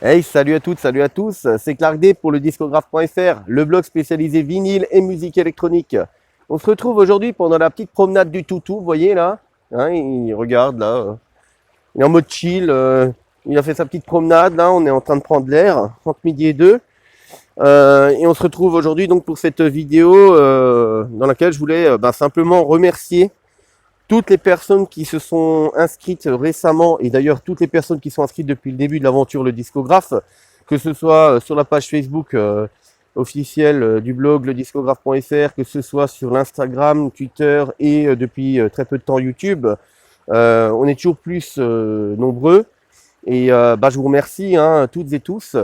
Hey, salut à toutes, salut à tous, c'est Clark D pour le discographe.fr, le blog spécialisé vinyle et musique électronique. On se retrouve aujourd'hui pendant la petite promenade du toutou, vous voyez là, hein, il regarde là, il est en mode chill, il a fait sa petite promenade là, on est en train de prendre l'air, entre midi et deux. Et on se retrouve aujourd'hui donc pour cette vidéo dans laquelle je voulais simplement remercier toutes les personnes qui se sont inscrites récemment, et d'ailleurs toutes les personnes qui sont inscrites depuis le début de l'aventure Le Discographe, que ce soit sur la page Facebook officielle du blog lediscographe.fr, que ce soit sur l'Instagram, Twitter et depuis très peu de temps YouTube, on est toujours plus nombreux. Et je vous remercie toutes et tous.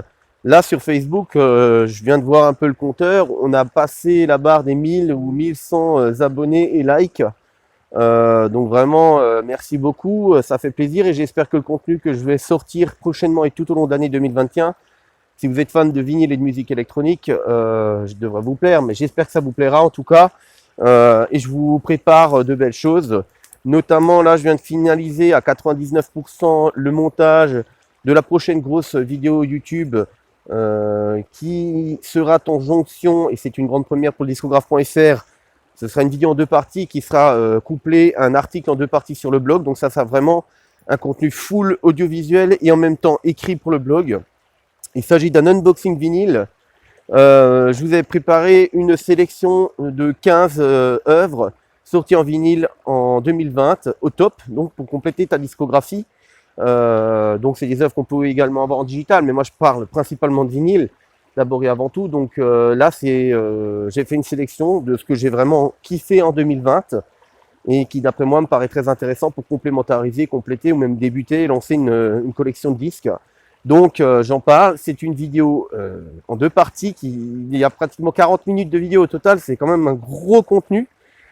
Là sur Facebook, je viens de voir un peu le compteur, on a passé la barre des 1000 ou 1100 abonnés et likes. Donc vraiment, merci beaucoup, ça fait plaisir et j'espère que le contenu que je vais sortir prochainement et tout au long de l'année 2021, si vous êtes fan de vinyle et de musique électronique, je devrais vous plaire, mais j'espère que ça vous plaira en tout cas. Et je vous prépare de belles choses. Notamment là, je viens de finaliser à 99% le montage de la prochaine grosse vidéo YouTube qui sera en jonction, et c'est une grande première pour le discographe.fr. Ce sera une vidéo en deux parties qui sera couplée à un article en deux parties sur le blog. Donc ça sera vraiment un contenu full audiovisuel et en même temps écrit pour le blog. Il s'agit d'un unboxing vinyle. Je vous ai préparé une sélection de 15 œuvres sorties en vinyle en 2020 au top, donc pour compléter ta discographie. Donc c'est des œuvres qu'on peut également avoir en digital, mais moi je parle principalement de vinyle d'abord et avant tout. Donc là, j'ai fait une sélection de ce que j'ai vraiment kiffé en 2020 et qui, d'après moi, me paraît très intéressant pour complémentariser, compléter ou même débuter et lancer une collection de disques. Donc j'en parle. C'est une vidéo en deux parties. Il y a pratiquement 40 minutes de vidéo au total. C'est quand même un gros contenu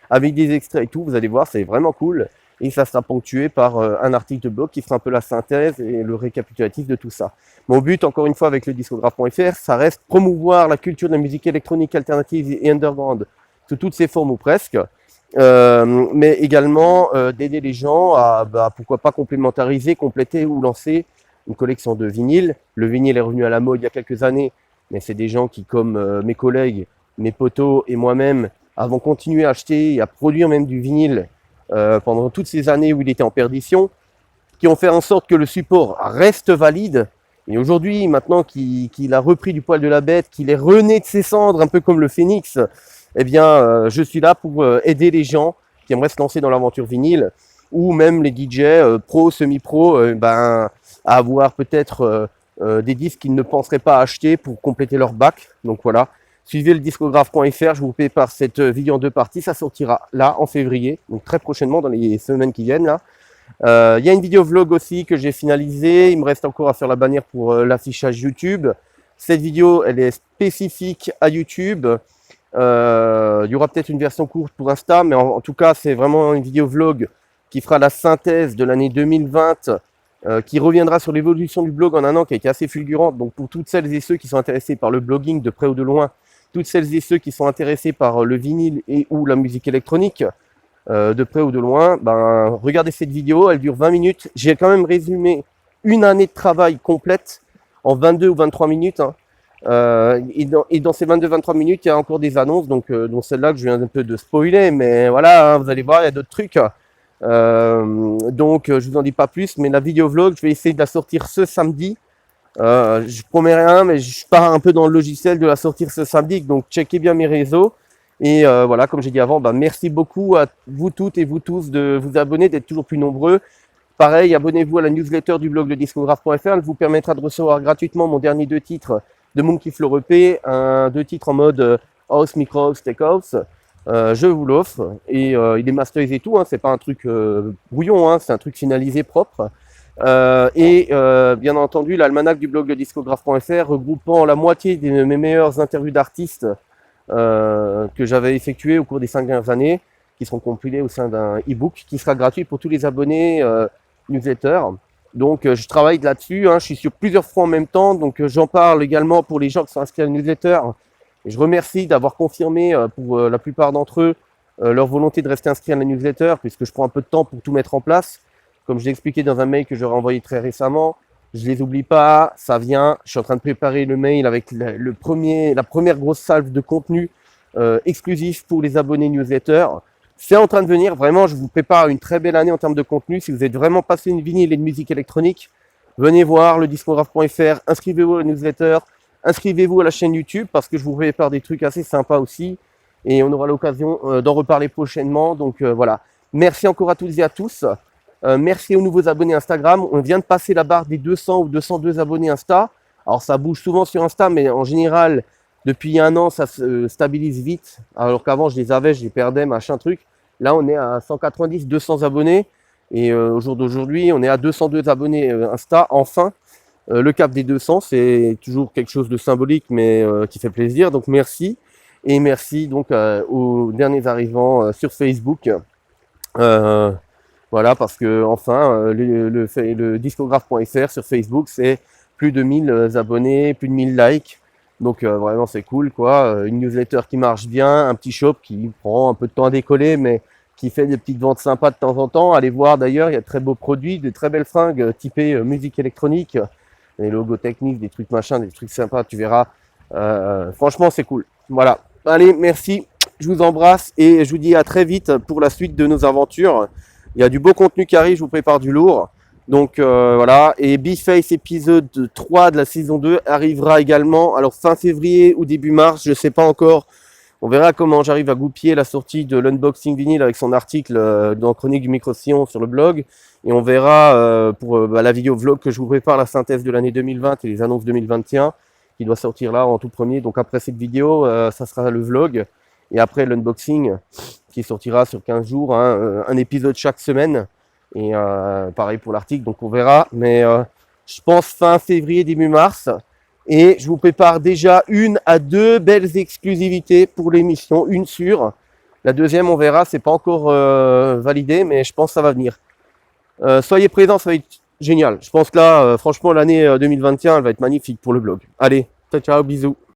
avec des extraits et tout. Vous allez voir, c'est vraiment cool. Et ça sera ponctué par un article de blog qui fera un peu la synthèse et le récapitulatif de tout ça. Mon but, encore une fois, avec le discographe.fr, ça reste promouvoir la culture de la musique électronique alternative et underground sous toutes ses formes ou presque, mais également d'aider les gens à, pourquoi pas, complémentariser, compléter ou lancer une collection de vinyles. Le vinyle est revenu à la mode il y a quelques années, mais c'est des gens qui, comme mes collègues, mes potos et moi-même, avons continué à acheter et à produire même du vinyle pendant toutes ces années où il était en perdition, qui ont fait en sorte que le support reste valide. Et aujourd'hui, maintenant qu'il a repris du poil de la bête, qu'il est rené de ses cendres, un peu comme le phénix, eh bien, je suis là pour aider les gens qui aimeraient se lancer dans l'aventure vinyle, ou même les DJ pro, semi-pro, à avoir peut-être des disques qu'ils ne penseraient pas acheter pour compléter leur bac. Donc voilà. Suivez le discographe.fr, je vous prépare cette vidéo en deux parties, ça sortira là en février, donc très prochainement dans les semaines qui viennent là. Y a une vidéo vlog aussi que j'ai finalisée, il me reste encore à faire la bannière pour l'affichage YouTube. Cette vidéo, elle est spécifique à YouTube. Il y aura peut-être une version courte pour Insta, mais en tout cas, c'est vraiment une vidéo vlog qui fera la synthèse de l'année 2020, qui reviendra sur l'évolution du blog en un an qui a été assez fulgurante. Donc pour toutes celles et ceux qui sont intéressés par le blogging de près ou de loin, toutes celles et ceux qui sont intéressés par le vinyle et ou la musique électronique, de près ou de loin, regardez cette vidéo, elle dure 20 minutes. J'ai quand même résumé une année de travail complète en 22 ou 23 minutes. Et dans ces 22-23 minutes, il y a encore des annonces, donc dont celle-là que je viens un peu de spoiler, mais voilà, vous allez voir, il y a d'autres trucs. Donc je vous en dis pas plus, mais la vidéo vlog, je vais essayer de la sortir ce samedi. Je promets rien, mais je pars un peu dans le logiciel de la sortir ce samedi, donc checkez bien mes réseaux. Et voilà, comme j'ai dit avant, merci beaucoup à vous toutes et vous tous de vous abonner, d'être toujours plus nombreux. Pareil, abonnez-vous à la newsletter du blog lediscographe.fr, elle vous permettra de recevoir gratuitement mon dernier 2 titres de Monkey Flow EP, 2 titres en mode House, Micro House, Tech House. Je vous l'offre et il est masterisé et tout, c'est pas un truc brouillon, c'est un truc finalisé propre. Bien entendu, l'almanach du blog lediscographe.fr regroupant la moitié de mes meilleures interviews d'artistes que j'avais effectuées au cours des 5 dernières années, qui seront compilées au sein d'un e-book qui sera gratuit pour tous les abonnés newsletter. Donc je travaille là-dessus, je suis sur plusieurs fronts en même temps, donc j'en parle également pour les gens qui sont inscrits à la newsletter. Et je remercie d'avoir confirmé pour la plupart d'entre eux leur volonté de rester inscrits à la newsletter, puisque je prends un peu de temps pour tout mettre en place. Comme je l'ai expliqué dans un mail que j'aurais envoyé très récemment, Je les oublie pas, ça vient. Je suis en train de préparer le mail avec la première grosse salve de contenu exclusif pour les abonnés newsletter. C'est en train de venir. Vraiment, je vous prépare une très belle année en termes de contenu. Si vous êtes vraiment passionné de vinyle et de musique électronique, venez voir le discographe.fr, inscrivez-vous à la newsletter, inscrivez-vous à la chaîne YouTube parce que je vous prépare des trucs assez sympas aussi. Et on aura l'occasion d'en reparler prochainement. Donc voilà. Merci encore à toutes et à tous. Merci aux nouveaux abonnés Instagram. On vient de passer la barre des 200 ou 202 abonnés Insta. Alors ça bouge souvent sur Insta, mais en général, depuis un an, ça se stabilise vite. Alors qu'avant, je les perdais, machin truc. Là, on est à 190, 200 abonnés. Et au jour d'aujourd'hui, on est à 202 abonnés Insta. Enfin, le cap des 200, c'est toujours quelque chose de symbolique, mais qui fait plaisir. Donc merci. Et merci donc aux derniers arrivants sur Facebook. Voilà, parce que enfin, le discographe.fr sur Facebook, c'est plus de 1000 abonnés, plus de 1000 likes. Donc vraiment, c'est cool, quoi. Une newsletter qui marche bien, un petit shop qui prend un peu de temps à décoller, mais qui fait des petites ventes sympas de temps en temps. Allez voir d'ailleurs, il y a de très beaux produits, de très belles fringues typées musique électronique, des logos techniques, des trucs machin, des trucs sympas, tu verras. Franchement, c'est cool. Voilà. Allez, merci. Je vous embrasse et je vous dis à très vite pour la suite de nos aventures. Il y a du beau contenu qui arrive, je vous prépare du lourd. Donc voilà, et B-Face épisode 3 de la saison 2 arrivera également, alors fin février ou début mars, je ne sais pas encore. On verra comment j'arrive à goupiller la sortie de l'unboxing vinyle avec son article dans Chronique du Micro-Sillon sur le blog. Et on verra pour la vidéo vlog que je vous prépare, la synthèse de l'année 2020 et les annonces 2021 qui doit sortir là en tout premier. Donc après cette vidéo, ça sera le vlog. Et après l'unboxing qui sortira sur 15 jours, hein, un épisode chaque semaine. Et pareil pour l'article, donc on verra. Mais je pense fin février, début mars. Et je vous prépare déjà 1 à 2 belles exclusivités pour l'émission. Une sûre. La deuxième, on verra, c'est pas encore validé, mais je pense que ça va venir. Soyez présents, ça va être génial. Je pense que là, franchement, l'année 2021, elle va être magnifique pour le blog. Allez, ciao, ciao, bisous.